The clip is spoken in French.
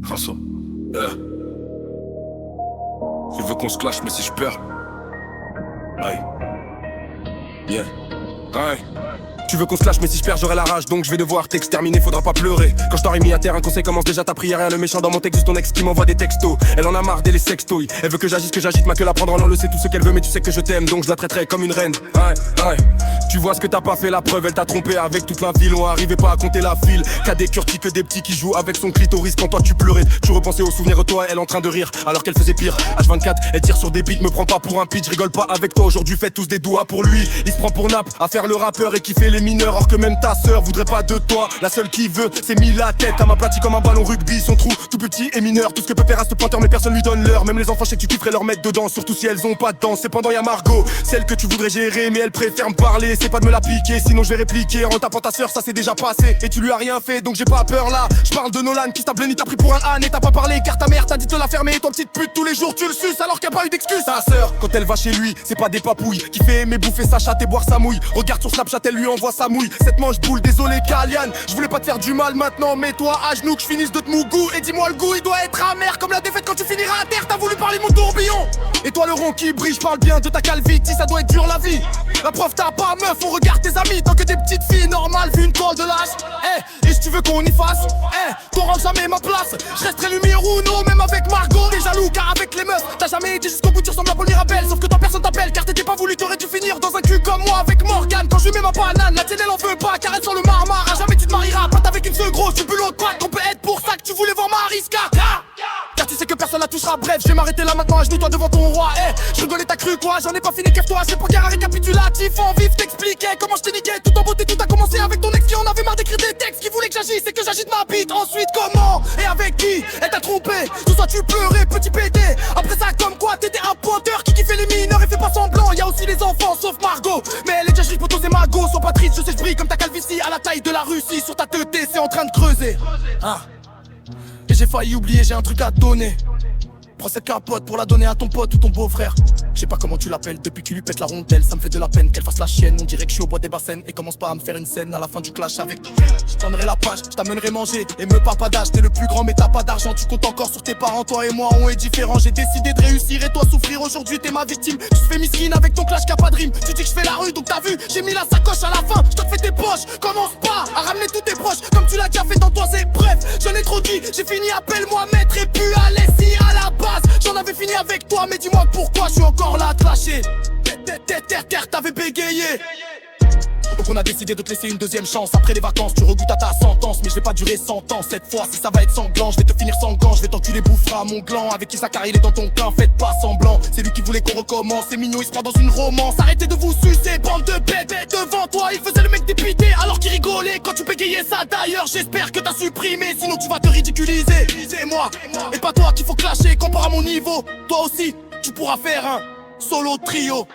François. Je veux qu'on se clash, mais si je perds. Aïe. Yeah. Aïe. Tu veux qu'on se lâche mais si je perds j'aurai la rage. Donc je vais devoir t'exterminer, faudra pas pleurer. Quand je t'aurai mis à terre, un conseil commence déjà ta prière. Rien le méchant dans mon texte, juste ton ex qui m'envoie des textos. Elle en a marre dès les sextoys. Elle veut que j'agisse, que j'agite, ma queue la prendre en le sait tout ce qu'elle veut. Mais tu sais que je t'aime, donc je la traiterai comme une reine. Aïe. Tu vois ce que t'as pas fait, la preuve, elle t'a trompé avec toute la ville. On arrivait pas à compter la file. Qu'à des curtis, que des petits qui jouent avec son clitoris. Quand toi tu pleurais, tu repensais aux souvenirs de toi, elle en train de rire. Alors qu'elle faisait pire. H24, elle tire sur des beats, me prends pas pour un pitch. Rigole pas avec toi aujourd'hui, faites tous des doigts pour lui. Il se prend pour nappe à faire le rappeur et kiffer les mineurs. Or que même ta sœur voudrait pas de toi. La seule qui veut, c'est mis la tête à ma platie comme un ballon rugby. Son trou, tout petit et mineur. Tout ce que peut faire à ce pointeur, mais personne lui donne l'heure. Même les enfants, je sais que tu kifferais leur mettre dedans. Surtout si elles ont pas de dents. Cependant y'a Margot, celle que tu voudrais gérer, mais elle préfère me parler. C'est pas de me la piquer, sinon je vais répliquer. En tapant ta sœur, ça c'est déjà passé. Et tu lui as rien fait, donc j'ai pas peur là. Je parle de Nolan qui t'a bleni, t'as pris pour un âne. Et t'as pas parlé car ta mère t'a dit de la fermer. Et toi petite pute, tous les jours tu le suces alors qu'il y a pas eu d'excuse. Ta sœur, quand elle va chez lui, c'est pas des papouilles qui fait aimer bouffer sa chatte et boire sa mouille. Regarde sur Snapchat, elle lui envoie sa mouille. Cette manche boule, désolé Kalian, je voulais pas te faire du mal maintenant. Mets-toi à genoux que je finisse de te mougou. Et dis-moi le goût, il doit être amer comme la défaite quand tu finiras à terre. T'as voulu parler de mon tourbillon. Et toi le rond qui brille, je parle bien de ta calvitie, ça doit être dur la vie. La preuve t'as pas meuf, on regarde tes amis. Tant que des petites filles normales, vu une toile de l'âge. Et si tu veux qu'on y fasse, t'auras jamais ma place. Je resterai lumière ou non, même avec Margot. T'es jaloux car avec les meufs, t'as jamais été jusqu'au bout, tu ressembles à Paul Mirabel. Sauf que toi personne t'appelle car t'étais pas voulu, t'aurais dû finir dans un cul comme moi avec Morgane. Quand je lui mets ma banane, la tienne elle en veut pas car elle sent le marmar. À jamais tu te marieras, pas avec une seule grosse, tu peux l'autre patte. On peut être pour ça que tu voulais voir Mariska. Car tu sais que personne la touchera, bref, je vais m'arrêter là maintenant à genoux toi devant ton roi. Je rigolais, t'as cru quoi, j'en ai pas fini, keffe-toi. C'est pour qu'un récapitulatif en vif t'expliquais comment je t'ai niqué. Tout en beauté, tout a commencé avec ton ex qui en avait marre d'écrire des textes. Qui voulait que j'agisse et que j'agite ma bite. Ensuite comment et avec qui elle t'a trompé. Tout ça tu pleurais, petit pédé. Après ça comme quoi t'étais un pointeur qui kiffait les mineurs et fait pas semblant. Y'a aussi les enfants sauf Margot. Mais elle est déjà poto c'est Mago. Sois pas triste, je sais je brille comme ta calvitie. À la taille de la Russie, sur ta tête c'est en train de creuser. Et j'ai failli oublier, j'ai un truc à te donner. Prends cette capote pour la donner à ton pote ou ton beau-frère. Je sais pas comment tu l'appelles, depuis qu'il lui pète la rondelle. Ça me fait de la peine qu'elle fasse la chienne. On dirait que je suis au bois des bassines. Et commence pas à me faire une scène à la fin du clash avec. Je donnerai la page, je t'amènerai manger. Et me parle pas d'âge, t'es le plus grand mais t'as pas d'argent. Tu comptes encore sur tes parents, toi et moi on est différents. J'ai décidé de réussir et toi souffrir. Aujourd'hui t'es ma victime. Tu te fais misquine avec ton clash qui a pas de rime. Tu dis que je fais la rue donc t'as vu, j'ai mis la sacoche à la fin. Je te fais tes poches, commence pas à ramener tous tes proches. Comme tu l'as déjà fait dans toi c'est bref. J'en ai trop dit, j'ai fini appelle-moi maître. Et puis allez si à la base j'en avais fini avec toi, mais dis-moi pourquoi je suis encore là à te lâcher. Terre, t'avais bégayé. Donc on a décidé de te laisser une deuxième chance. Après les vacances, tu regoutes à ta sentence. Mais je vais pas durer 100 ans cette fois. Si ça va être sanglant, je vais te finir sans gants. Je vais t'enculer bouffera mon gland. Avec Isakar il est dans ton clan, faites pas semblant. C'est lui qui voulait qu'on recommence. C'est mignon, il se prend dans une romance. Arrêtez de vous sucer, bande de bêtes. Devant toi, il faisait le mec dépité alors qu'il rigolait quand tu bégayais ça. D'ailleurs, j'espère que t'as supprimé. Sinon tu vas te ridiculiser. C'est moi, et pas toi qu'il faut clasher. Compare à mon niveau, toi aussi, tu pourras faire un solo trio.